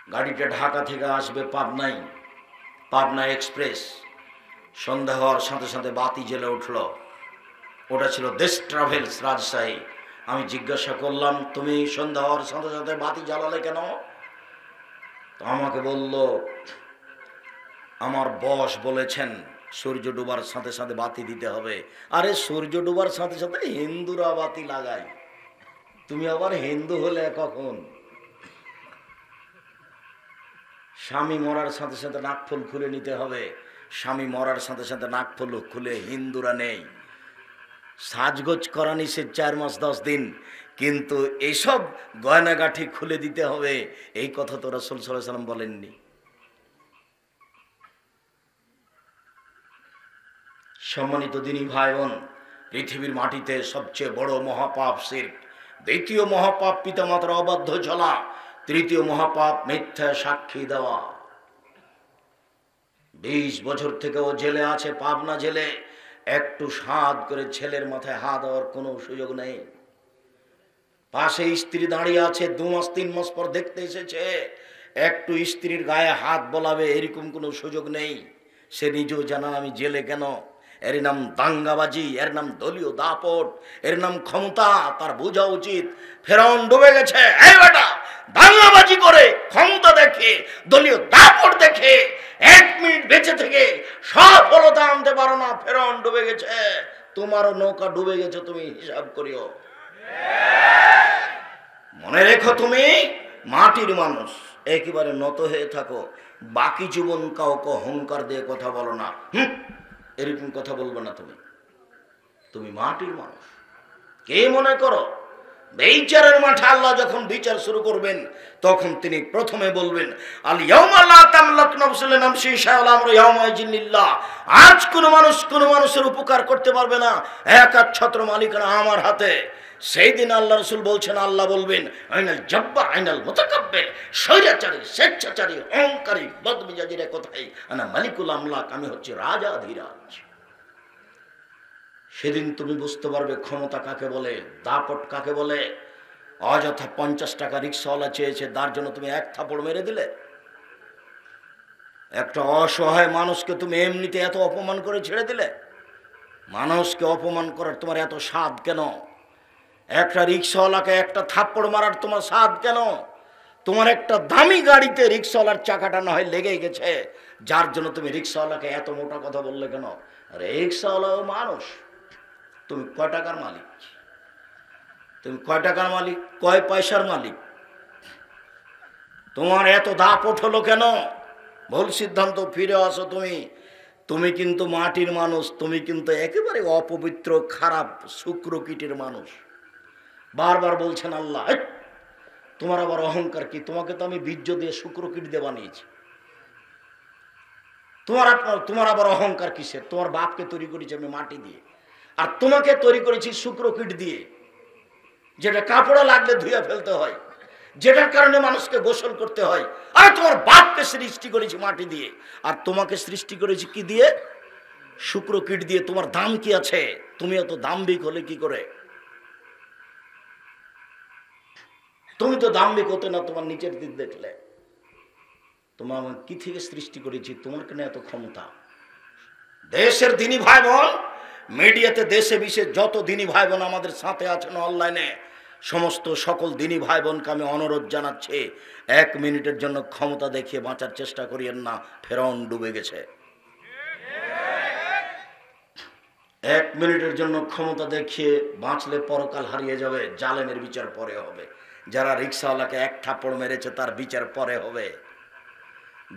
গাড়িটা ঢাকা থেকে আসবে পাবনায়, পাবনা এক্সপ্রেস। সন্ধ্যা হওয়ার সাথে সাথে বাতি জ্বলে উঠল। ওটা ছিল দেশ ট্রাভেলস রাজশাহী। আমি জিজ্ঞাসা করলাম, তুমি সন্ধ্যা হওয়ার সাথে সাথে বাতি জ্বালালে কেন? তো আমাকে বলল, আমার বস বলেছেন সূর্য ডুবার সাথে সাথে বাতি দিতে হবে। আরে সূর্য ডুবার সাথে সাথে হিন্দুরা বাতি লাগায়, তুমি আবার হিন্দু হলে কখন? স্বামী মরার সাথে সাথে নাকফুল খুলে নিতে হবে, স্বামী মরার সাথে সাথে নাকফুল খুলে হিন্দুরা নেই। সাজগোজ করা নিষেধ 4 মাস 10 দিন, কিন্তু এইসব গয়নাগাঠি খুলে দিতে হবে, এই কথা তো রাসূল সাল্লাল্লাহু আলাইহি ওয়াসাল্লাম বলেননি। সম্মানিত দিনী ভাই বোন, পৃথিবীর মাটিতে সবচেয়ে বড় মহাপাপ শিরক, দ্বিতীয় মহাপাপ পিতামাতার অবাধ্য চলা, তৃতীয় মহাপাপ মিথ্যা সাক্ষী দেওয়া। 20 বছর থেকে ও জেলে আছে, পাবনা জেলে। একটু সাধ করে ছেলের মাথায় হাত দেওয়ার কোনো সুযোগ নেই। পাশে স্ত্রী দাঁড়িয়ে আছে, 2 মাস 3 মাস পর দেখতে এসেছে, একটু স্ত্রীর গায়ে হাত বলাবে এরকম কোনো সুযোগ নেই। সে নিজেও জানা আমি জেলে কেন। এর নাম দাঙ্গাবাজি, এর নাম দলীয় দাপট, এর নাম ক্ষমতা। তার বোঝা উচিত ফেরাউন ডুবে গেছে। এই বেটা, দাঙ্গাবাজি করে, ক্ষমতা দেখে, দলীয় দাপট দেখে 1 মিনিট বেঁচে থেকে সফলতা আনতে পারো না। ফেরাউন ডুবে গেছে, তোমারও নৌকা ডুবে গেছে, তুমি হিসাব করিও। মনে রেখো, তুমি মাটির মানুষ, একেবারে নত হয়ে থাকো। বাকি জীবন কাউকে অহংকার দিয়ে কথা বলো না, এরকম কথা বলবো না। তুমি মাটির মানুষ। কে মনে করো বিচারের মাঠে আল্লাহ যখন বিচার শুরু করবেন, তখন তিনি প্রথমে বলবেন, আল ইয়াউমা লা তামলাকু নাফসুন লিনাফসিন শাইআন আমরু ইয়াউমাইযিন লিল্লাহ। আজ কোন মানুষের উপকার করতে পারবে না, একচ্ছত্র মালিকানা আমার হাতে। সেই দিন আল্লাহ রাসূল বলছেন, আল্লাহ বলবেন, আইনাল জাব্বার আইনাল মুতাকাব্বির, স্বৈরাচারী, স্বেচ্ছাচারী, অহংকারী, বদমেজাজির কোথায়? আনা মালিকুল আমলাক, আমি হচ্ছে রাজাধিরাজ। সেদিন তুমি বুঝতে পারবে ক্ষমতা কাকে বলে, দাপট কাকে বলে। অযথা 50 টাকা রিক্সাওয়ালা চেয়েছে, তার জন্য তুমি 1 থাপড় মেরে দিলে। একটা অসহায় মানুষকে তুমি এমনিতে এত অপমান করে ছেড়ে দিলে। মানুষকে অপমান করার তোমার এত স্বাদ কেন? একটা রিক্সাওয়ালাকে একটা থাপ্পড় মারার তোমার স্বাদ কেন? তোমার একটা দামি গাড়িতে রিক্সাওয়ালার চাকাটা না হয় লেগে গেছে, যার জন্য তুমি রিক্সাওয়ালাকে এত মোটা কথা বললে কেন? রিক্সাওয়ালাও মানুষ। তুমি কয় টাকার মালিক? তুমি কয় টাকার মালিক? কয় পয়সার মালিক? তোমার এত দাপট হলো কেন? ভুল সিদ্ধান্ত, ফিরে আসো। তুমি কিন্তু মাটির মানুষ, তুমি কিন্তু একেবারে অপবিত্র, খারাপ, শুক্রকীটের মানুষ। বারবার বলছেন আল্লাহ, তোমার আবার অহংকার কি? তোমাকে তো আমি বীর্য দিয়ে শুক্রকীট দিয়ে বানিয়েছি। তোমার আবার অহংকার কিসের? তোমার বাপকে তৈরি করেছি আমি মাটি দিয়ে, আর তোমাকে তৈরি করেছি শুক্রকীট দিয়ে, যেটা কাপড়ে লাগলে ধুয়ে ফেলতে হয়, যেটার কারণে মানুষকে গোসল করতে হয়। আর তোমার বাপকে সৃষ্টি করেছি মাটি দিয়ে, আর তোমাকে সৃষ্টি করেছি কি দিয়ে? শুক্রকীট দিয়ে। তোমার দাম কি আছে? তুমি এত দাম্ভিক হলে কি করে? তুমি তো দাম্ভিক হতে না তোমার নিচের দিক দেখলে। তোমার কি থেকে সৃষ্টি করেছি? তোমার কেন এত ক্ষমতা? দেশের দিনী ভাই বোন, মিডিয়াতে দেশে বিশেষ যত দিনী ভাই বোন আমাদের সাথে আছেন অনলাইনে, সমস্ত সকল দিনী ভাই বোনকে আমি অনুরোধ জানাচ্ছি, 1 মিনিটের জন্য ক্ষমতা দেখিয়ে বাঁচার চেষ্টা করিয়েন না। ফেরাউন ডুবে গেছে। 1 মিনিটের জন্য ক্ষমতা দেখিয়ে বাঁচলে পরকাল হারিয়ে যাবে। জালেমের বিচার পরে হবে। যারা রিক্সাওয়ালাকে 1 থাপ্পড় মেরেছে তার বিচার পরে হবে।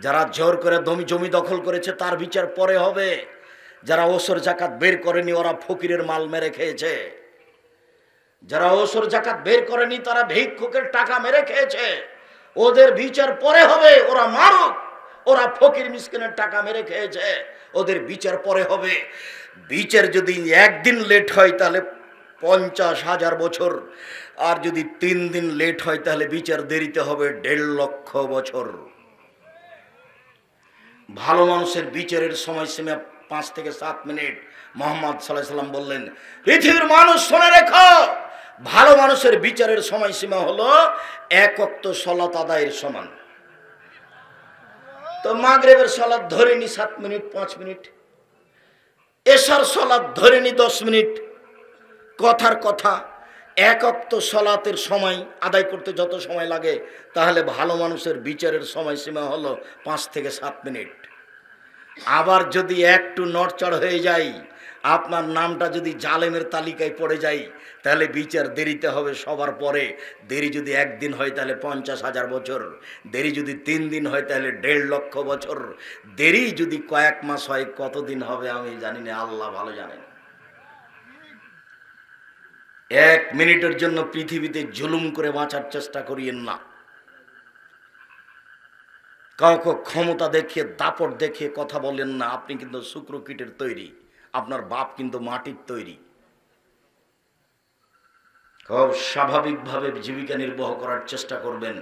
যারা জোর করে জমি দখল করেছে তার বিচার পরে হবে। যারা ওসর জাকাত বের করেনি ওরা ফকিরের মাল মেরে খেয়েছে। যারা ওসর জাকাত বের করেনি তারা ভিক্ষুকের টাকা মেরে খেয়েছে। ওদের বিচার পরে হবে। ওরা মারুক, ওরা ফকির মিসকিনের টাকা মেরে খেয়েছে, ওদের বিচার পরে হবে। বিচার যদি 1 দিন লেট হয় তাহলে 50,000 বছর, আর যদি 3 দিন লেট হয় তাহলে বিচার দেরিতে হবে 1.5 লক্ষ বছর। ভালো মানুষের বিচারের সময়সীমা 5 থেকে 7 মিনিট। মুহাম্মদ সাল্লাল্লাহু আলাইহি সাল্লাম বললেন, পৃথিবীর মানুষ শুনে রেখো, ভালো মানুষের বিচারের সময়সীমা হলো 1 ওয়াক্ত সালাত আদায়ের সমান। তো মাগরিবের সালাত ধরে নি 7 মিনিট 5 মিনিট, এশার সালাত ধরে নি 10 মিনিট। কথার কথা, এক ওয়াক্ত সালাতের সময় আদায় করতে যত সময় লাগে, তাহলে ভালো মানুষের বিচারের সময়সীমা হলো 5 থেকে 7 মিনিট। আবার যদি একটু নড়চড় হয়ে যায়, আপনার নামটা যদি জালেমের তালিকায় পড়ে যায়, তাহলে বিচার দেরিতে হবে সবার পরে। দেরি যদি একদিন হয় তাহলে 50,000 বছর, দেরি যদি 3 দিন হয় তাহলে 1.5 লক্ষ বছর, দেরি যদি কয়েক মাস হয় কতদিন হবে আমি জানি না, আল্লাহ ভালো জানেন। 1 মিনিটের জন্য পৃথিবীতে জুলুম করে বাঁচার চেষ্টা করিয়েন না। কাউকে ক্ষমতা দেখিয়ে দাপট দেখিয়ে কথা বলেন না। আপনি কিন্তু শুক্রকীটের তৈরি, আপনার বাপ কিন্তু মাটির তৈরি। খুব স্বাভাবিকভাবে জীবিকা নির্বাহ করার চেষ্টা করবেন।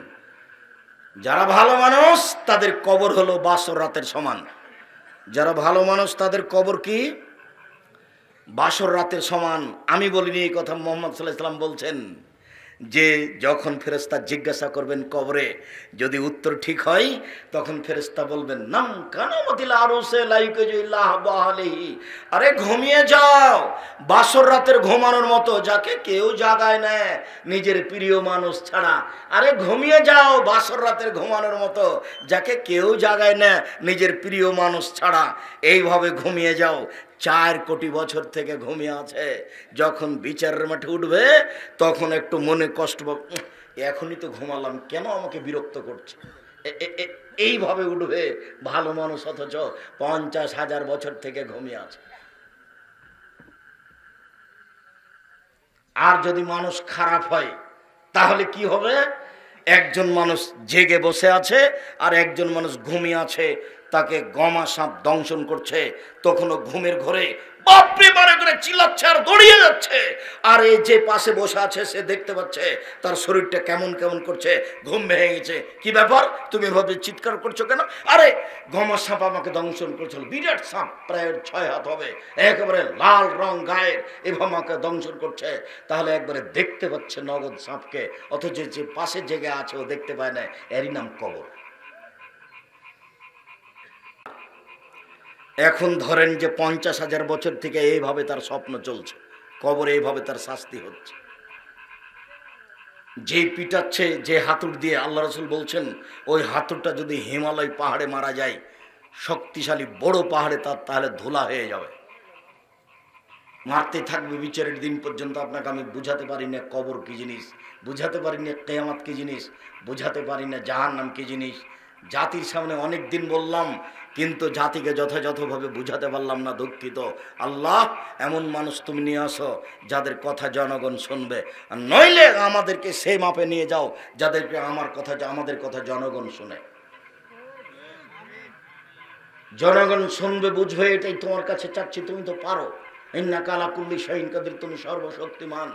যারা ভালো মানুষ তাদের কবর হলো বাসর রাতের সমান। যারা ভালো মানুষ তাদের কবর কি? বাসর রাতের সমান। আমি বলিনি এই কথা, মুহাম্মদ সাল্লাল্লাহু আলাইহি ওয়াসাল্লাম বলছেন যে যখন ফেরেশতা জিজ্ঞাসা করবেন কবরে, যদি উত্তর ঠিক হয় তখন ফেরেশতা বলবেন নাম কানামাতিল আরুসে লাইকুজিল্লাহ বাহালিহি, আরে ঘুমিয়ে যাও বাসর রাতের ঘুমানোর মতো, যাকে কেউ জাগায় না নিজের প্রিয় মানুষ ছাড়া। আরে ঘুমিয়ে যাও বাসর রাতের ঘুমানোর মতো, যাকে কেউ জাগায় না নিজের প্রিয় মানুষ ছাড়া। এইভাবে ঘুমিয়ে যাও। 4 কোটি বছর থেকে ঘুমিয়ে আছে। যখন বিচারের মাঠে উঠবে তখন একটু মনে কষ্ট পাবে, এখনই তো ঘুমালাম, কেন আমাকে বিরক্ত করছে, এইভাবে উঠবে ভালো মানুষ, অথচ 50,000 বছর থেকে ঘুমিয়ে আছে। আর যদি মানুষ খারাপ হয় তাহলে কি হবে? একজন মানুষ জেগে বসে আছে আর একজন মানুষ ঘুমিয়ে আছে, তাকে গমা সাপ দংশন করছে, তখনও ঘুমের ঘরে বাপরে বারে করে চিল্লাচ্ছে আর দৌড়িয়ে যাচ্ছে। আর এই যে পাশে বসে আছে সে দেখতে পাচ্ছে তার শরীরটা কেমন কেমন করছে, ঘুম ভেঙে গেছে। কি ব্যাপার, তুমি এভাবে চিৎকার করছো কেন? আরে গমা সাপ আমাকে দংশন করছিল, বিরাট সাপ, প্রায় 6 হাত হবে, একেবারে লাল রং গায়ের, এভাবে আমাকে দংশন করছে। তাহলে একবারে দেখতে পাচ্ছে নগদ সাপকে, অথচ যে পাশে জেগে আছে ও দেখতে পায় না। এরই নাম কবর। এখন ধরেন যে 50,000 বছর থেকে এইভাবে তার স্বপ্ন চলছে, কবরে এইভাবে তার শাস্তি হচ্ছে। যে পিটাচ্ছে যে হাতুড় দিয়ে, আল্লাহ রাসূল বলছেন ওই হাতুড়টা যদি হিমালয় পাহাড়ে মারা যায়, শক্তিশালী বড় পাহাড়ে, তাহলে ধুলা হয়ে যাবে, মারতে থাকবে বিচারের দিন পর্যন্ত। আপনাকে আমি বুঝাতে পারি না কবর কি জিনিস, বুঝাতে পারি না কিয়ামত কি জিনিস, বুঝাতে পারি না জাহান্নাম কি জিনিস। জাতির সামনে অনেক দিন বললাম, কিন্তু জাতিকে যথাযথভাবে বুঝাতে পারলাম না, দুঃখিত। আল্লাহ এমন মানুষ তুমি নিয়ে আসো যাদের কথা জনগণ শুনবে, আর নইলে আমাদেরকে সেই মাপে নিয়ে যাও যাদেরকে আমাদের কথা জনগণ শুনে। জনগণ শুনবে, বুঝবে, এটাই তোমার কাছে চাচ্ছি, তুমি তো পারো। ইন্নাকা আলা কুল্লি শাইইন কাদির, তুমি সর্বশক্তিমান।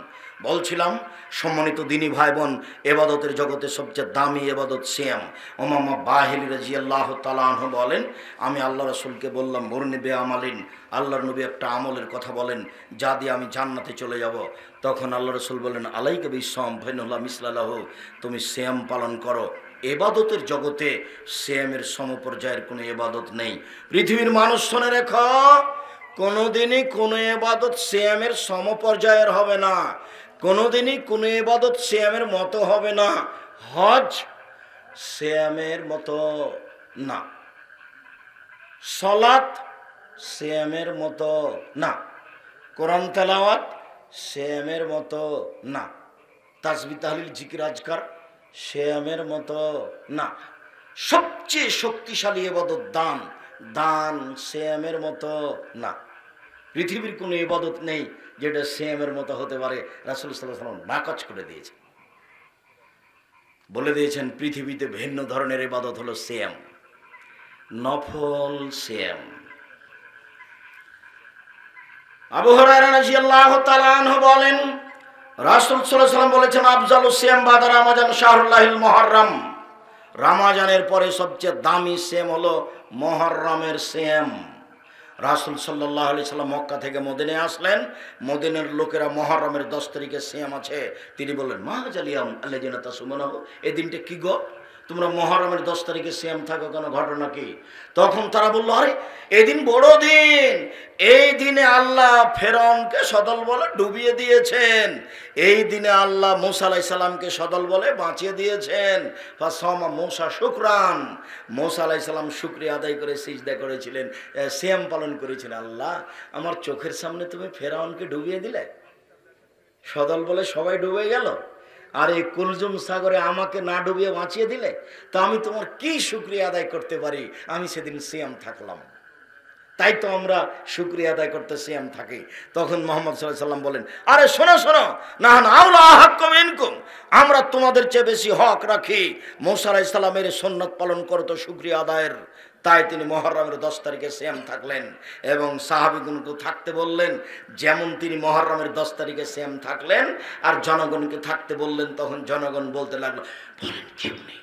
বলছিলাম সম্মানিত দিনী ভাই বোন, এবাদতের জগতে সবচেয়ে দামি এবাদত সিয়াম। ওমামা বাহিলি রাদিয়াল্লাহু তাআলা আনহু বলেন, আমি আল্লাহ রাসূলকে বললাম মুরনি বে আমালিন, আল্লাহর নবী একটা আমলের কথা বলেন যা দিয়ে আমি জান্নাতে চলে যাব। তখন আল্লাহ রাসূল বললেন আলাইকা বিসসাম ফাইনাল্লাহ মিসলালাহু, তুমি সিয়াম পালন করো। এবাদতের জগতে সিয়ামের সমপর্যায়ের কোনো এবাদত নেই। পৃথিবীর মানুষ শুনে রেখো, কোনোদিনই কোনো এবাদত সিয়ামের সমপর্যায়ের হবে না, কোনোদিনই কোনো এবাদত সিয়ামের মতো হবে না। হজ সিয়ামের মতো না, সালাত সিয়ামের মতো না, কোরআন তেলাওয়াত সিয়ামের মতো না, তাসবিহ তাহলিল জিকির আজকার সিয়ামের মতো না। সবচেয়ে শক্তিশালী ইবাদত দান, দান সিয়ামের মতো না। পৃথিবীর কোনো ইবাদত নেই যেটা সিয়ামের মতো হতে পারে। রাসূল সাল্লাল্লাহু আলাইহি ওয়াসাল্লাম নাকচ করে দিয়েছেন, বলে দিয়েছেন পৃথিবীতে ভিন্ন ধরনের ইবাদত হলো সিয়াম, নফল সিয়াম। আবু হুরায়রা রাদিয়াল্লাহু তাআলা আনহু বলেন, রাসূল সাল্লাল্লাহু আলাইহি ওয়াসাল্লাম বলেছেন আফজালুস সিয়াম বাদা রমাজান শাহরুল্লাহিল মুহররম, রমাজানের পরে সবচেয়ে দামি সিয়াম হলো মুহররমের সিয়াম। রাসূল সাল্লাল্লাহু আলাইহি সাল্লাম মক্কা থেকে মদিনায় আসলেন, মদিনার লোকেরা মুহররমের 10 তারিখে সিয়াম আছে। তিনি বললেন মা জালিয়াম আল্লাযিনা তাসুমুনাহু, এই দিনটা কি গো? তোমরা মহরমের 10 তারিখে সিয়াম থাকো কেন, ঘটনা কি? তখন তারা বলল, আরে এদিন বড় দিন, এই দিনে আল্লাহ ফেরাউনকে সদল বলে ডুবিয়ে দিয়েছেন, এই দিনে আল্লাহ মূসা আলাইহিস সালামকে সদল বলে বাঁচিয়ে দিয়েছেন। ফাসামা মূসা শুকরান, মূসা আলাইহিস সালাম শুকরিয়া আদায় করে সিজদা করেছিলেন, সিয়াম পালন করেছিলেন। আল্লাহ, আমার চোখের সামনে তুমি ফেরাউনকে ডুবিয়ে দিলে, সদল বলে সবাই ডুবে গেল, আর এই কুলজুম সাগরে আমাকে না ডুবিয়ে বাঁচিয়ে দিলে, তো আমি তোমার কি শুকরিয়া আদায় করতে পারি? আমি সেদিন সিয়াম থাকলাম, তাই তো আমরা শুকরিয়া আদায় করতে সিয়াম থাকি। তখন মুহাম্মদ সাল্লাল্লাহু আলাইহি ওয়াসাল্লাম বলেন, আরে শোনো শোনো, না না আউলা হাক্কুম মিনকুম, আমরা তোমাদের চেয়ে বেশি হক রাখি। মূসা আলাইহিস সালামের সুন্নাত পালন করতো শুকরিয়া আদায়ের, তাই তিনি মুহররমের 10 তারিখে সিয়াম থাকলেন এবং সাহাবীগণকে থাকতে বললেন। যেমন তিনি মুহররমের 10 তারিখে সিয়াম থাকলেন আর জনগণকে থাকতে বললেন, তখন জনগণ বলতে লাগলো, বলেন কি উনি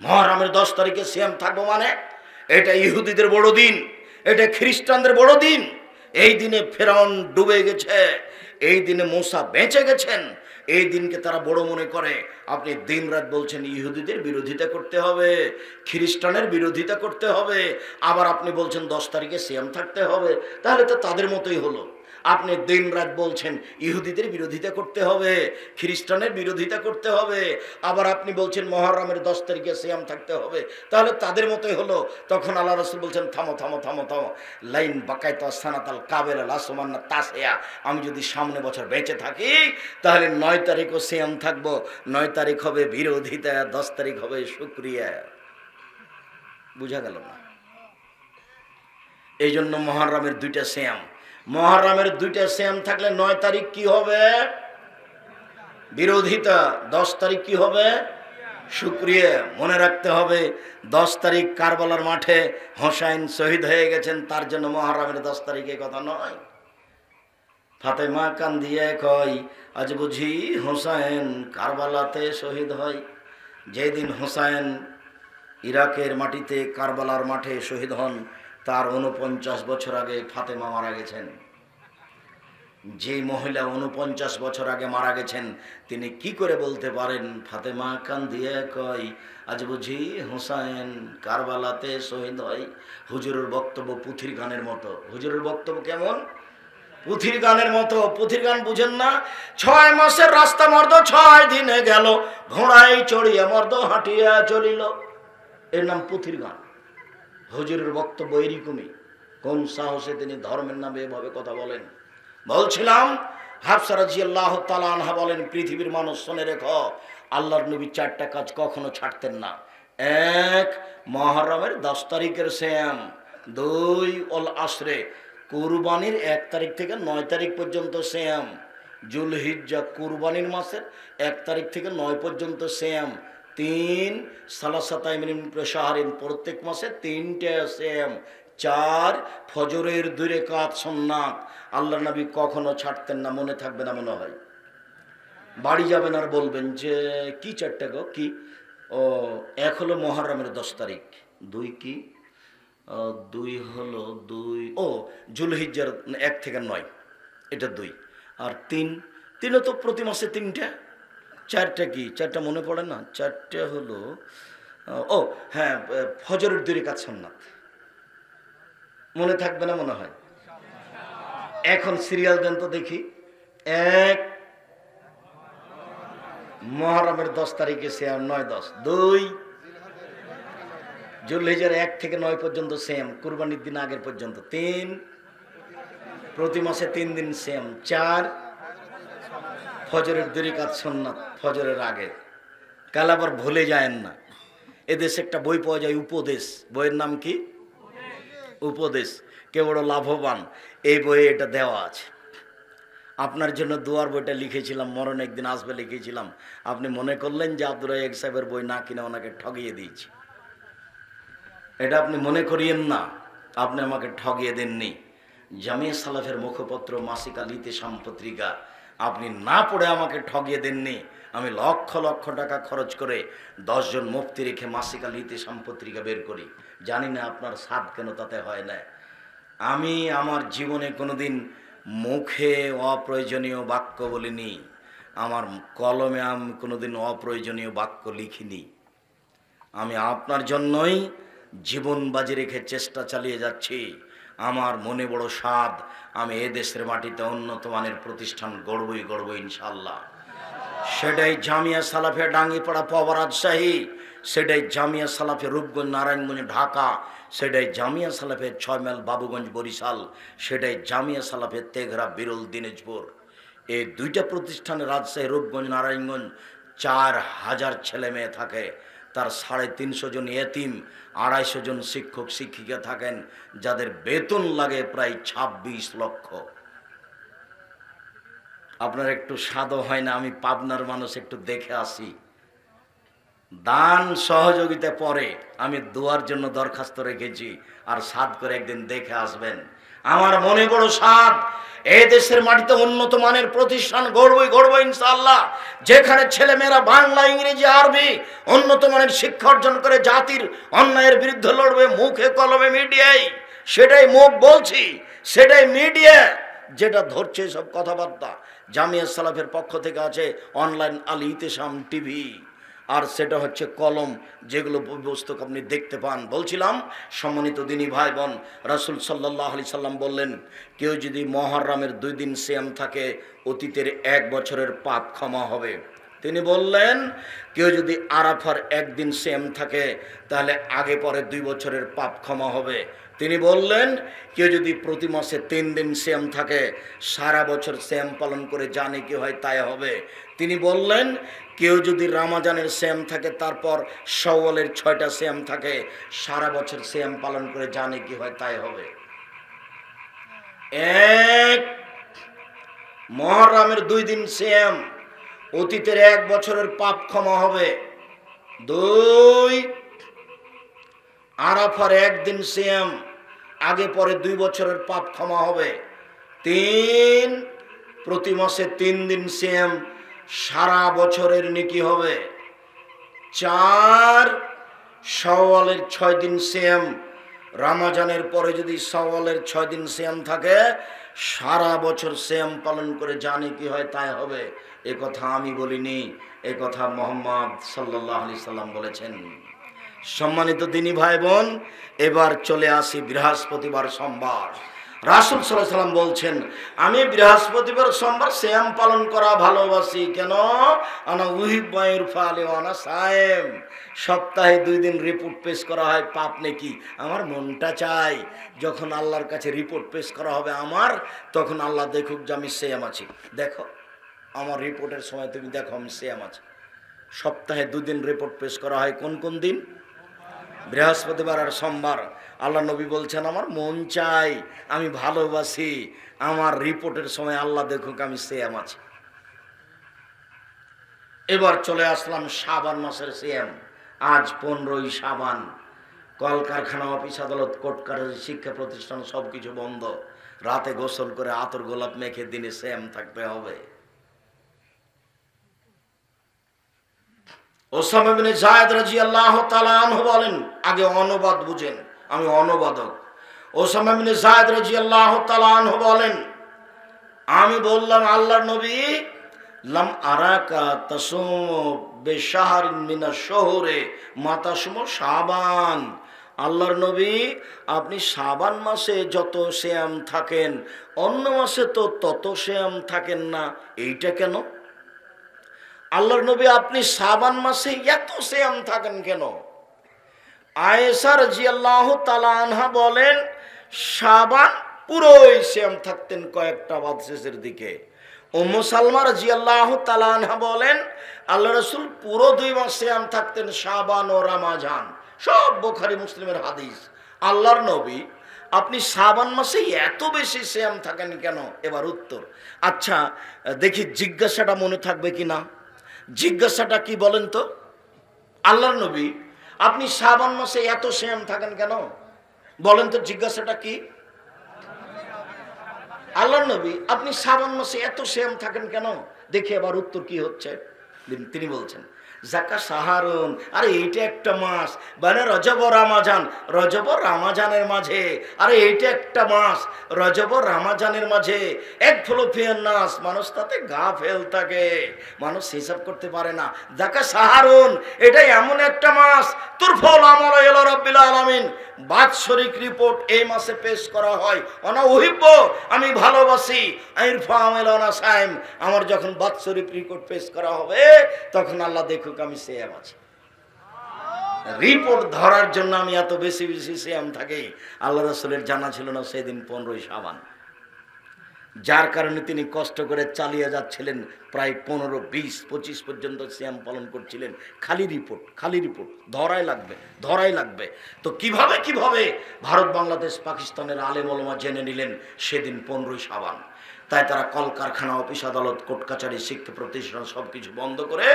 মুহররমের 10 তারিখে সিয়াম থাকবো মানে? এটা ইহুদিদের বড় দিন, এটা খ্রিস্টানদের বড় দিন, এই দিনে ফেরাউন ডুবে গেছে, এই দিনে মূসা বেঁচে গেছেন, এই দিনকে তারা বড় মনে করে। আপনি দিন রাত বলছেন ইহুদিদের বিরোধিতা করতে হবে, খ্রিস্টানের বিরোধিতা করতে হবে, আবার আপনি বলছেন 10 তারিখে সিয়াম থাকতে হবে, তাহলে তো তাদের মতোই হলো। আপনি দিন রাত বলছেন ইহুদিদের বিরোধিতা করতে হবে, খ্রিস্টানের বিরোধিতা করতে হবে, আবার আপনি বলছেন মুহররমের 10 তারিখে সিয়াম থাকতে হবে, তাহলে তাদের মতোই হলো। তখন আল্লাহ রাসূল বলছেন, থামো থামো থামো থামো, লাইন বাকাইতা সানাতাল কাবেল লাসমান্না তাসিয়া, আমি যদি সামনে বছর বেঁচে থাকি তাহলে 9 তারিখও সিয়াম থাকবো, 9 তারিখ হবে বিরোধিতা, 10 তারিখ হবে শুকরিয়া। বুঝা গেল না? এই জন্য মুহররমের 2টা সিয়াম, মুহররমের 2টা সিয়াম থাকলে 9 তারিখ কি হবে? বিরোধিতা, 10 তারিখ কি হবে? শুকরিয়া। মনে রাখতে হবে 10 তারিখ কারবালার মাঠে হোসাইন শহীদ হয়ে গেছেন, তার জন্য মুহররমের 10 তারিখে কথা নয়। ফাতেমা কান্দিয়ে কয়, আজ বুঝি হোসাইন কারবালাতে শহীদ হয়। যেদিন হোসাইন ইরাকের মাটিতে কারবালার মাঠে শহীদ হন, তার 49 বছর আগে ফাতেমা মারা গেছেন। যে মহিলা 49 বছর আগে মারা গেছেন, তিনি কি করে বলতে পারেন ফাতেমা কান্দিয়ে কয়, আজ বুঝি হোসাইন কারবালাতে শহীদ হয়? হুজুরের বক্তব্য পুথির গানের মতো। হুজুরের বক্তব্য কেমন? পুথির গানের মতো। পুথির গান বুঝেন না? 6 মাসের রাস্তা মর্দ 6 দিনে গেল, ঘোড়ায় চড়িয়া মর্দ হাঁটিয়া চলিল, এর নাম পুথির গান। হুজুরের বক্তব্য এরকমই। কোন সাহসে তিনি ধর্মের নামে এভাবে কথা বলেন? বলছিলাম, হাফসা রাদিয়াল্লাহু তাআলা আনহা বলেন, পৃথিবীর মানুষ শুনে রেখো, আল্লাহর নবী 4টা কাজ কখনো ছাড়তেন না। 1, মুহররমের 10 তারিখের সিয়াম। 2, ওল আসরে, কুরবানির 1 তারিখ থেকে 9 তারিখ পর্যন্ত সিয়াম। জুলহিজ্জা কুরবানির মাসের 1 তারিখ থেকে 9 পর্যন্ত সিয়াম। 3, সালাসাত আইমিন শাহরিন, প্রত্যেক মাসে 3টা সিয়াম। 4, ফজরের 2 রাকাত সুন্নাত। আল্লাহর নবী কখনো ছাড়তেন না। মনে থাকবে না মনে হয়? বাড়ি যাবেন আর বলবেন যে কি 4টা গো, কি? ও, 1 হলো মুহররমের 10 তারিখ, 2 কি? 2 হলো 2, ও জুলহিজ্জার 1 থেকে 9, এটা 2। আর 3 তো প্রতি মাসে 3টা। 4টা কি? 4টা মনে পড়ে না? 4টা হলো, ও হ্যাঁ, ফজরের 2 রাকাত সুন্নাত। মনে থাকবে না মনে হয়? এখন সিরিয়াল দেন তো দেখি। 1, মুহররমের 10 তারিখে সিয়াম, 9, 10। 2, জুলহিজ্জার 1 থেকে 9 পর্যন্ত সিয়াম, কুরবানির দিন আগের পর্যন্ত। 3, প্রতি মাসে 3 দিন সিয়াম। 4, ফজরের 2 রাকাত সুন্নাত, ফজরের আগে। কাল আবার ভুলে যায়েন না, এদেশে একটা বই পাওয়া যায়, উপদেশ। বইয়ের নাম কি? উপদেশ। কে বড় লাভবান, এই বইয়ে এটা দেওয়া আছে। আপনার জন্য দুয়ার বইটা লিখেছিলাম, মরণ একদিন আসবে লিখেছিলাম, আপনি মনে করলেন যে আব্দুর রাজ্জাক সাহেবের বই না কিনে ওনাকে ঠগিয়ে দিয়েছি। এটা আপনি মনে করিয়েন না, আপনি আমাকে ঠগিয়ে দেননি। জামিয়া সালাফের মুখপত্র মাসিক আল ইতিসাম পত্রিকা আপনি না পড়ে আমাকে ঠগিয়ে দেননি। আমি লক্ষ লক্ষ টাকা খরচ করে 10 জন মুফতি রেখে মাসিক আল ইতিসাম পত্রিকা বের করি। জানি না আপনার সাধ কেন তাতে হয় না। আমি আমার জীবনে কোনোদিন মুখে অপ্রয়োজনীয় বাক্য বলিনি, আমার কলমে আমি কোনোদিন অপ্রয়োজনীয় বাক্য লিখিনি। আমি আপনার জন্যই জীবন বাজি রেখে চেষ্টা চালিয়ে যাচ্ছি। আমার মনে বড় স্বাদ, আমি এদেশের মাটিতে উন্নত মানের প্রতিষ্ঠান গড়বই ইনশাল্লাহ। সেটাই জামিয়া সালাফিয়া ডাঙ্গিপাড়া পাওয়া রাজশাহী, সেটাই জামিয়া সালাফিয়া রূপগঞ্জ নারায়ণগঞ্জ ঢাকা, সেটাই জামিয়া সালাফিয়া 6 মাইল বাবুগঞ্জ বরিশাল, সেটাই জামিয়া সালাফিয়া তেঘরা বিরল দিনাজপুর। এই দুইটা প্রতিষ্ঠানে রাজশাহী রূপগঞ্জ নারায়ণগঞ্জ 4000 ছেলে মেয়ে থাকে। তার 350 জন এতিম, 250 জন শিক্ষক শিক্ষিকা থাকেন, যাদের বেতন লাগে প্রায় 26 লক্ষ। আপনার একটু স্বাদও হয় না আমি পাবনার মানুষ, একটু দেখে আসি। দান সহযোগিতা পরে, আমি দোয়ার জন্য দরখাস্ত রেখেছি, আর স্বাদ করে একদিন দেখে আসবেন। আমার মনে বড় স্বাদ, এই দেশের মাটিতে উন্নত মানের প্রতিষ্ঠান গড়বই ইনশাআল্লাহ, যেখানে ছেলেমেয়েরা বাংলা ইংরেজি আরবি উন্নত মানের শিক্ষা অর্জন করে জাতির অন্যায়ের বিরুদ্ধে লড়বে মুখে কলমে মিডিয়ায়। সেটাই মুখ বলছি, সেটাই মিডিয়া যেটা ধরছে সব কথাবার্তা। জামিয়া সালাফের পক্ষ থেকে আছে অনলাইন আল ইতিসাম টিভি, আর সেটা হচ্ছে কলম, যেগুলো পুস্তক আপনি দেখতে পান। বলছিলাম সম্মানিত দিনী ভাই বোন, রাসূল সাল্লাল্লাহু আলাইহি সাল্লাম বললেন, কেউ যদি মুহররমের 2 দিন সিয়াম থাকে, অতীতের 1 বছরের পাপ ক্ষমা হবে। তিনি বললেন, কেউ যদি আরাফার 1 দিন সিয়াম থাকে, তাহলে আগে পরে 2 বছরের পাপ ক্ষমা হবে। তিনি বললেন, কেউ যদি প্রতি মাসে 3 দিন সিয়াম থাকে, সারা বছর সিয়াম পালন করে জানে কি হয় তাই হবে। তিনি বললেন, কেউ যদি রমজানের সিয়াম থাকে, তারপর শাওয়ালের 6টা সিয়াম থাকে, সারা বছর সিয়াম পালন করে জানে কি হয় তাই হবে। 1 মুহররমের 2 দিন সিয়াম, অতীতের 1 বছরের পাপ ক্ষমা হবে। 2 আরাফার 1 দিন সিয়াম, আগে পরে 2 বছরের পাপ ক্ষমা হবে। 3 প্রতি মাসে 3 দিন সিয়াম, সারা বছরের নেকি হবে। 4 শাওয়ালের 6 দিন সিয়াম, রমজানের পরে যদি শাওয়ালের 6 দিন সিয়াম থাকে, সারা বছর সিয়াম পালন করে জানে কি হয় তাই হবে। এ কথা আমি বলিনি, এ কথা মুহাম্মদ সাল্লাল্লাহু আলাইহি সাল্লাম বলেছেন। সম্মানিত দিনী ভাই বোন, এবার চলে আসি বৃহস্পতিবার সোমবার। রাসূল সাল্লাল্লাহু আলাইহি সাল্লাম বলছেন, আমি বৃহস্পতিবার সোমবার সিয়াম পালন করা ভালোবাসি। কেন? আনা উহিব্বু ইরফালি ওয়া আনা সায়েম। সপ্তাহে 2 দিন রিপোর্ট পেশ করা হয় পাপ নেকি। আমার মনটা চাই যখন আল্লাহর কাছে রিপোর্ট পেশ করা হবে আমার, তখন আল্লাহ দেখুক যে আমি সিয়াম আছি। দেখো আমার রিপোর্টের সময় তুমি দেখো আমি সিয়াম আছি। সপ্তাহে 2 দিন রিপোর্ট পেশ করা হয়, কোন কোন দিন? বৃহস্পতিবার আর সোমবার। আল্লাহ নবী বলছেন, আমার মন চাই, আমি ভালোবাসি, আমার রিপোর্টের সময় আল্লাহ দেখুক আমি সিয়াম আছি। এবার চলে আসলাম শাবান মাসের সিয়াম। আজ 15ই শাবান। কলকারখানা, অফিস আদালত, কোর্ট কাছারি, শিক্ষা প্রতিষ্ঠান সবকিছু বন্ধ। রাতে গোসল করে আতর গোলাপ মেখে দিনে সিয়াম থাকতে হবে। ওসামা ইবনে যায়েদ রাদিয়াল্লাহু তাআলা আনহু বলেন, আগে অনুবাদ বুঝেন, আমি অনুবাদক। ওসামা ইবনে যায়েদ রাদিয়াল্লাহু তাআলা আনহু বলেন, আমি বললাম, আল্লাহর নবী, লাম আরাকা তাসুমু বিশাহরিন মিনাশ শুহুরে মা তাসুমু শাবান। আল্লাহর নবী, আপনি শাবান মাসে যত সিয়াম থাকেন, অন্য মাসে তো তত সিয়াম থাকেন না, এইটা কেন? আল্লাহর নবী, আপনি শাবান মাসে এত সিয়াম থাকেন কেন? আয়েশা রাদিয়াল্লাহু তাআলা আনহা বলেন, শাবান পুরোই সিয়াম থাকতেন, কয়েকটা বাদ শেষের দিকে। উম্মু সালমা রাদিয়াল্লাহু তাআলা আনহা বলেন, আল্লাহ রাসূল পুরো 2 মাস সিয়াম থাকতেন, শাবান ও রমজান। সব বুখারী মুসলিমের হাদিস। আল্লাহর নবী, আপনি শাবান মাসে এত বেশি সিয়াম থাকেন কেন? এবার উত্তর। আচ্ছা দেখি জিজ্ঞাসাটা মনে থাকবে কিনা। জিজ্ঞাসাটা কি বলেন তো? আল্লাহর নবী, আপনি শাবান মাসে এত সিয়াম থাকেন কেন? বলেন তো জিজ্ঞাসাটা কি? আল্লাহর নবী, আপনি শাবান মাসে এত সিয়াম থাকেন কেন? দেখি এবার উত্তর কি হচ্ছে। তিনি বলছেন জাকা সাহারুন, আরে এইটা একটা মাস, মানে রজব ও রামাজান, রজব ও রামাজানের মাঝে, আরে এইটা একটা মাস, রজব ও রামাজানের মাঝে এক ফলোফিয়ার নাস, মানুষ তাতে গা ফেল থাকে, মানুষ হিসাব করতে পারে না। জাকা সাহারুন, এটাই এমন একটা মাস, তোর ফল আমল ইলা রাব্বিল আলামিন, বাৎসরিক রিপোর্ট এই মাসে পেশ করা হয়। অনা উহিব্ব, আমি ভালোবাসি, আইরফা আমেলানা সাইম, আমার যখন বাৎসরিক রিপোর্ট পেশ করা হবে তখন আল্লাহ দেখুক আমি সিয়াম আছি। রিপোর্ট ধরার জন্য আমি এত বেশি বেশি সিয়াম থাকি। আল্লাহ রাসূলের জানা ছিল না সেদিন 15ই শাবান, যার কারণে তিনি কষ্ট করে চালিয়ে যাচ্ছিলেন, প্রায় 15, 20, 25 পর্যন্ত সিয়াম পালন করছিলেন। খালি রিপোর্ট, খালি রিপোর্ট, ধরাই লাগবে, ধরাই লাগবে। তো কিভাবে কিভাবে ভারত, বাংলাদেশ, পাকিস্তানের আলেম ওলামা জেনে নিলেন সেদিন 15ই শাবান। তাই তারা কলকারখানা, অফিস আদালত, কোর্ট কাছারি, শিক্ষা প্রতিষ্ঠান সব কিছু বন্ধ করে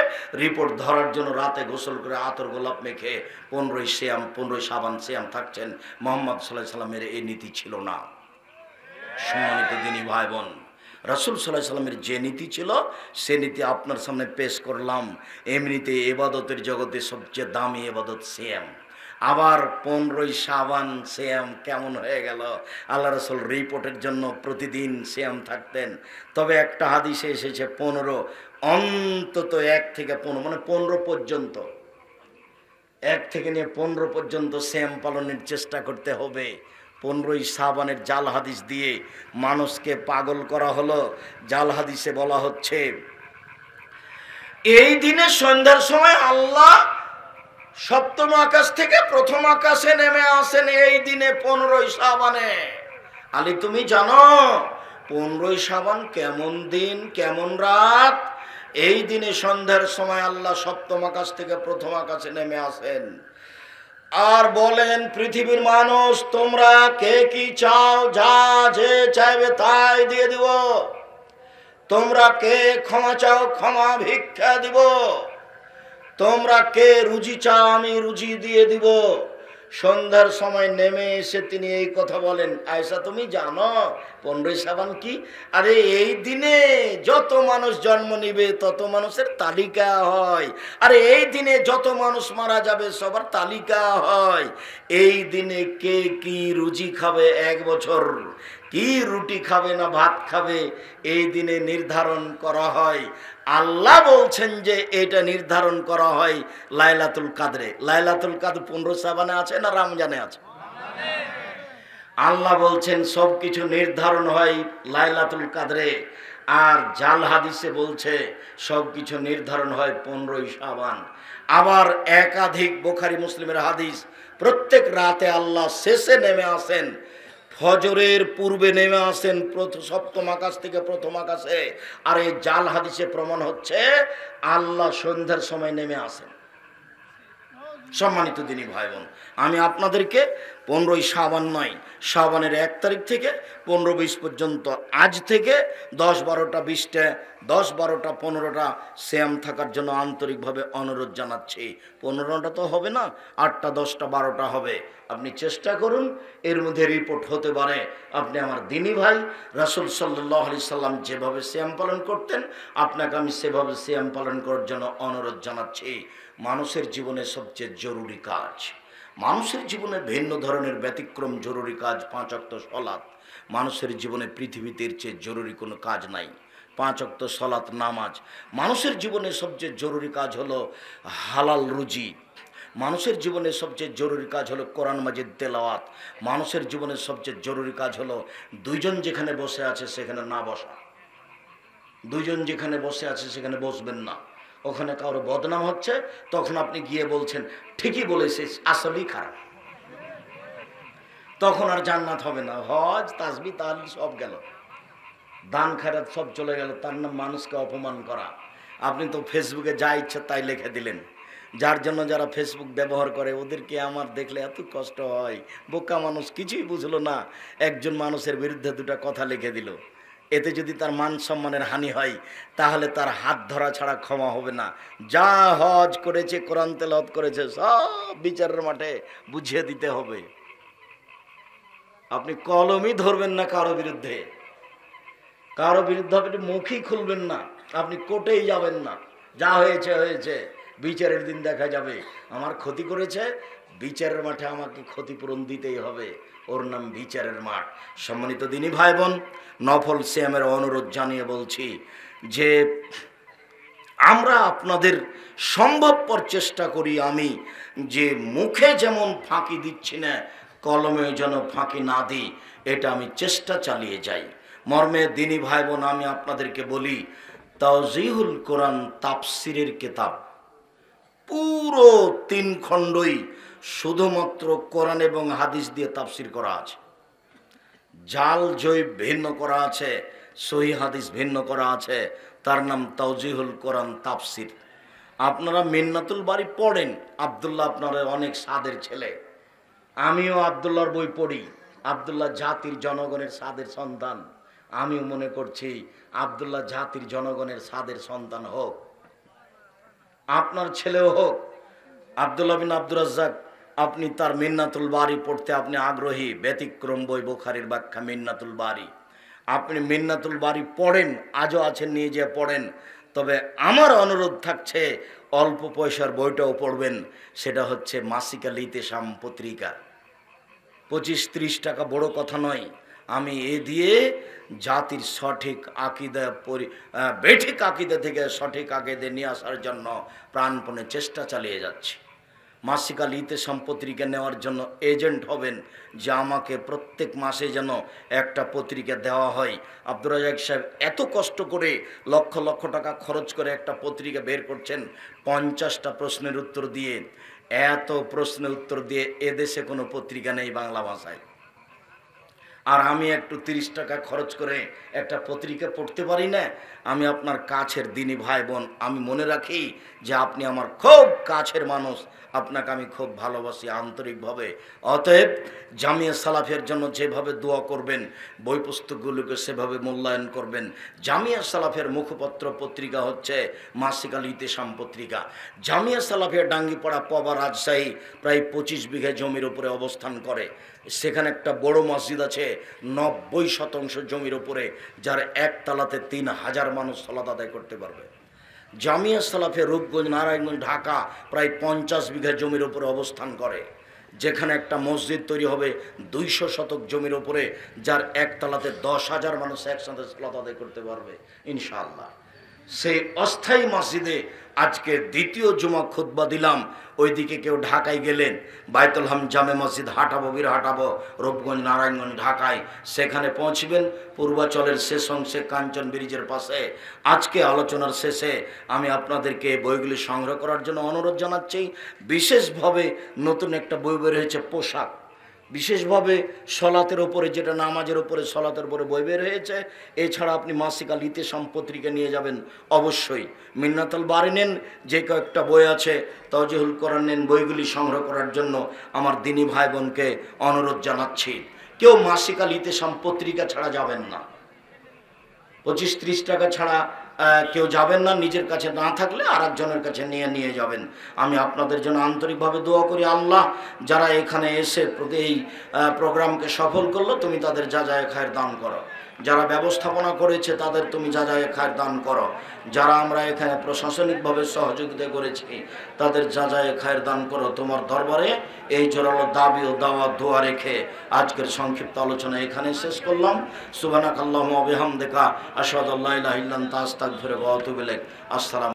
রিপোর্ট ধরার জন্য রাতে গোসল করে আতর গোলাপ মেখে 15ই শাবান সিয়াম থাকছেন। মুহাম্মদ সাল্লাল্লাহু আলাইহি সাল্লামের এই নীতি ছিল না। সম্মানিত দিনী ভাই বোন, রাসূল সাল্লাল্লাহু আলাইহি সাল্লামের যে নীতি ছিল সে নীতি আপনার সামনে পেশ করলাম। এমনিতে ইবাদতের জগতে সবচেয়ে দামি ইবাদত সিয়াম। আবার 15ই শাবান সিয়াম কেমন হয়ে গেল? আল্লাহ রাসূল রিপোর্টের জন্য প্রতিদিন সিয়াম থাকতেন। তবে একটা হাদিসে এসেছে 15, অন্তত 1 থেকে 15, মানে 15 পর্যন্ত, 1 থেকে নিয়ে 15 পর্যন্ত সিয়াম পালনের চেষ্টা করতে হবে। 15ই শাবানের জাল হাদিস দিয়ে মানুষকে পাগল করা হলো। জাল হাদিসে বলা হচ্ছে এই দিনে সন্ধ্যার সময় আল্লাহ সপ্তম আকাশ থেকে প্রথম আকাশে নেমে আসেন, এই দিনে 15ই শাবানে। আলী তুমি জানো 15ই শাবান কেমন দিন, কেমন রাত? এই দিনে সন্ধ্যার সময় আল্লাহ সপ্তম আকাশ থেকে প্রথম আকাশে নেমে আসেন আর বলেন, পৃথিবীর মানুষ তোমরা কে কি চাও, যা যে চাইবে তাই দিয়ে দিব। তোমরা কে ক্ষমা চাও, ক্ষমা ভিক্ষা দিব। তোমরা কে রুজি চাও, আমি রুজি দিয়ে দিব। সন্ধ্যার সময় নেমে এসে তিনি এই কথা বলেন, আয়েশা তুমি জানো 15ই শাবান কি? আরে এই দিনে যত মানুষ জন্ম নিবে তত মানুষের তালিকা হয়। আরে এই দিনে যত মানুষ মারা যাবে সবার তালিকা হয়। এই দিনে কে কি রুজি খাবে, 1 বছর কি রুটি খাবে না ভাত খাবে, এই দিনে নির্ধারণ করা হয়। আল্লাহ বলছেন যে এটা নির্ধারণ করা হয় লাইলাতুল কাদরে। লাইলাতুল কাদর 15 শাবানে আছে না রমজানে আছে? আল্লাহ বলছেন সব কিছু নির্ধারণ হয় লাইলাতুল কাদরে। আর জাল হাদিসে বলছে সব কিছু নির্ধারণ হয় 15ই শাবান। আবার একাধিক বুখারী মুসলিমের হাদিস, প্রত্যেক রাতে আল্লাহ শেষে নেমে আসেন, ফজরের পূর্বে নেমে আসেন সপ্তম আকাশ থেকে প্রথম আকাশে। আর এই জাল হাদিসে প্রমাণ হচ্ছে আল্লাহ সন্ধ্যার সময় নেমে আসেন। সম্মানিত দিনী ভাই বোন, আমি আপনাদেরকে 15ই শাবান নয়, শাবানের 1 তারিখ থেকে 15-20 পর্যন্ত, আজ থেকে 10, 12টা, 20টা, 10, 12টা, 15টা সিয়াম থাকার জন্য আন্তরিকভাবে অনুরোধ জানাচ্ছি। 15টা তো হবে না, 8টা, 10টা, 12টা হবে। আপনি চেষ্টা করুন, এর মধ্যে রিপোর্ট হতে পারে আপনি আমার দিনী ভাই। রাসূল সাল্লাল্লাহু আলাইহি সাল্লাম যেভাবে সিয়াম পালন করতেন আপনাকে আমি সেভাবে সিয়াম পালন করার জন্য অনুরোধ জানাচ্ছি। মানুষের জীবনে সবচেয়ে জরুরি কাজ, মানুষের জীবনে ভিন্ন ধরনের ব্যতিক্রম জরুরি কাজ 5 ওয়াক্ত সালাত। মানুষের জীবনে পৃথিবীতে এর চেয়ে জরুরি কোনো কাজ নাই। 5 ওয়াক্ত সালাত নামাজ। মানুষের জীবনে সবচেয়ে জরুরি কাজ হলো হালাল রুজি। মানুষের জীবনে সবচেয়ে জরুরি কাজ হলো কোরআন মাজিদ তেলাওয়াত। মানুষের জীবনে সবচেয়ে জরুরি কাজ হলো দুইজন যেখানে বসে আছে সেখানে না বসা। দুইজন যেখানে বসে আছে সেখানে বসবেন না। ওখানে কারো বদনাম হচ্ছে, তখন আপনি গিয়ে বলছেন ঠিকই বলেছিস, আসলেই খারাপ। তখন আর জান্নাত হবে না। হজ, তাসবিহ, তাহলিল সব গেল, দান খায়রাত সব চলে গেল। তার নাম মানুষকে অপমান করা। আপনি তো ফেসবুকে যা ইচ্ছা তাই লিখে দিলেন। যার জন্য যারা ফেসবুক ব্যবহার করে ওদেরকে আমার দেখলে এত কষ্ট হয়। বোকা মানুষ, কিছুই বুঝলো না, একজন মানুষের বিরুদ্ধে 2টা কথা লিখে দিল। এতে যদি তার মান সম্মানের হানি হয় তাহলে তার হাত ধরা ছাড়া ক্ষমা হবে না। যা হজ করেছে, কোরআন তেলাওয়াত করেছে, সব বিচারের মাঠে বুঝিয়ে দিতে হবে। আপনি কলমই ধরবেন না কারো বিরুদ্ধে, কারো বিরুদ্ধে আপনি মুখই খুলবেন না, আপনি কোর্টেই যাবেন না। যা হয়েছে হয়েছে, বিচারের দিন দেখা যাবে আমার ক্ষতি করেছে, বিচারের মাঠে আমাকে ক্ষতিপূরণ দিতেই হবে, ওর নাম বিচারের মাঠ। সম্মানিত দিনী ভাই বোন, নফল সিয়ামের অনুরোধ জানিয়ে বলছি যে আমরা আপনাদের সম্ভবপর চেষ্টা করি, আমি যে মুখে যেমন ফাঁকি দিচ্ছি না, কলমে যেন ফাঁকি না দিই, এটা আমি চেষ্টা চালিয়ে যাই। মর্মে দিনী ভাই বোন, আমি আপনাদেরকে বলি, তাওজিহুল কোরআন তাফসিরের কিতাব পুরো 3 খণ্ডই শুধুমাত্র কোরআন এবং হাদিস দিয়ে তাফসির করা আছে। জাল জৈব ভিন্ন করা আছে, সহি হাদিস ভিন্ন করা আছে, তার নাম তাওজিহুল কোরআন তাফসির। আপনারা মিন্নাতুল বারী পড়েন, আব্দুল্লাহ আপনারা অনেক সাদের ছেলে, আমিও আব্দুল্লাহর বই পড়ি। আব্দুল্লাহ জাতির জনগণের সাদের সন্তান, আমিও মনে করছি আব্দুল্লাহ জাতির জনগণের সাদের সন্তান হোক, আপনার ছেলেও হোক। আব্দুল্লাহ বিন আব্দুর রাজ্জাক, আপনি তার মিন্নাতুল বারী পড়তে আপনি আগ্রহী, ব্যতিক্রম বই বুখারীর ব্যাখ্যা মিন্নাতুল বারী, আপনি মিন্নাতুল বারী পড়েন, আজও আছেন, নিয়ে যেয়ে পড়েন। তবে আমার অনুরোধ থাকছে অল্প পয়সার বইটাও পড়বেন, সেটা হচ্ছে মাসিক আল ইতিসাম পত্রিকা। 25-30 টাকা বড় কথা নয়। আমি এ দিয়ে জাতির সঠিক আকিদা বেঠিক আকিদা থেকে সঠিক আকিদা নিয়ে আসার জন্য প্রাণপণে চেষ্টা চালিয়ে যাচ্ছি। মাসিক আল ইতিসাম পত্রিকা নেওয়ার জন্য এজেন্ট হবেন, যে আমাকে প্রত্যেক মাসে যেন একটা পত্রিকা দেওয়া হয়। আব্দুর রাজ্জাক সাহেব এত কষ্ট করে লক্ষ লক্ষ টাকা খরচ করে একটা পত্রিকা বের করছেন, 50টা প্রশ্নের উত্তর দিয়ে। এত প্রশ্নের উত্তর দিয়ে এদেশে কোনো পত্রিকা নেই বাংলা ভাষায়। আর আমি একটু 30 টাকা খরচ করে একটা পত্রিকা পড়তে পারি না। আমি আপনার কাছের দিনী ভাই বোন, আমি মনে রাখি যে আপনি আমার খুব কাছের মানুষ, আপনাকে আমি খুব ভালোবাসি আন্তরিকভাবে। অতএব জামিয়া সালাফের জন্য যেভাবে দোয়া করবেন, বই পুস্তকগুলোকে সেভাবে মূল্যায়ন করবেন। জামিয়া সালাফের মুখপত্র পত্রিকা হচ্ছে মাসিক আল ইতিসাম পত্রিকা। জামিয়া সালাফের ডাঙ্গিপাড়া পবা রাজশাহী প্রায় 25 বিঘা জমির উপরে অবস্থান করে। সেখানে একটা বড় মসজিদ আছে 90% জমির উপরে, যার একতলাতে 3000 মানুষ সালাত আদায় করতে পারবে। জামিয়া সালাফে রূপগঞ্জ, নারায়ণগঞ্জ, ঢাকা প্রায় 50 বিঘা জমির উপরে অবস্থান করে, যেখানে একটা মসজিদ তৈরি হবে 200 শতক জমির উপরে, যার একতলাতে 10,000 মানুষ একসাথে সালাত আদায় করতে পারবে ইনশাআল্লাহ। সেই অস্থায়ী মসজিদে আজকে দ্বিতীয় জুমা খুতবা দিলাম। ওইদিকে কেউ ঢাকায় গেলেন, বাইতুল হাম জামে মসজিদ হাঁটাবো, হাঁটাবো রূপগঞ্জ, নারায়ণগঞ্জ, ঢাকায়, সেখানে পৌঁছবেন পূর্বাচলের শেষ অংশে কাঞ্চন ব্রিজের পাশে। আজকে আলোচনার শেষে আমি আপনাদেরকে বইগুলি সংগ্রহ করার জন্য অনুরোধ জানাচ্ছি। বিশেষভাবে নতুন একটা বই বের হয়েছে পোশাক, বিশেষভাবে সলাতের ওপরে, যেটা নামাজের ওপরে সলাতের উপরে বই বের হয়েছে। এছাড়া আপনি মাসিক আল ইতিসাম পত্রিকা নিয়ে যাবেন অবশ্যই। মিন্নাতুল বারী নেন, যে কয়েকটা বই আছে, তাওজিহুল কোরআন নেন। বইগুলি সংগ্রহ করার জন্য আমার দিনী ভাই বোনকে অনুরোধ জানাচ্ছি। কেউ মাসিক আল ইতিসাম পত্রিকা ছাড়া যাবেন না, 25-30 টাকা ছাড়া কেউ যাবেন না। নিজের কাছে না থাকলে আর একজনের কাছে নিয়ে যাবেন। আমি আপনাদের জন্য আন্তরিকভাবে দোয়া করি, আল্লাহ যারা এখানে এসে এই প্রোগ্রামকে সফল করলো, তুমি তাদের যাজায়ে খায়ের দান করো। যারা ব্যবস্থাপনা করেছে তাদের তুমি যাজায়ে খায়ের দান করো। যারা আমরা এখানে প্রশাসনিকভাবে সহযোগিতা করেছি তাদের যাজায়ে খায়ের দান করো। তোমার দরবারে এই জোরালো দাবি ও দাওয়াত দোয়া রেখে আজকের সংক্ষিপ্ত আলোচনা এখানে শেষ করলাম। সুবহানাকাল্লাহুম্মা ওয়া বিহামদিকা আশহাদু আল্লা ইলাহা ইল্লা আনতা আস্তাগফিরুকা ওয়া আতুবু ইলাইক। আসসালাম।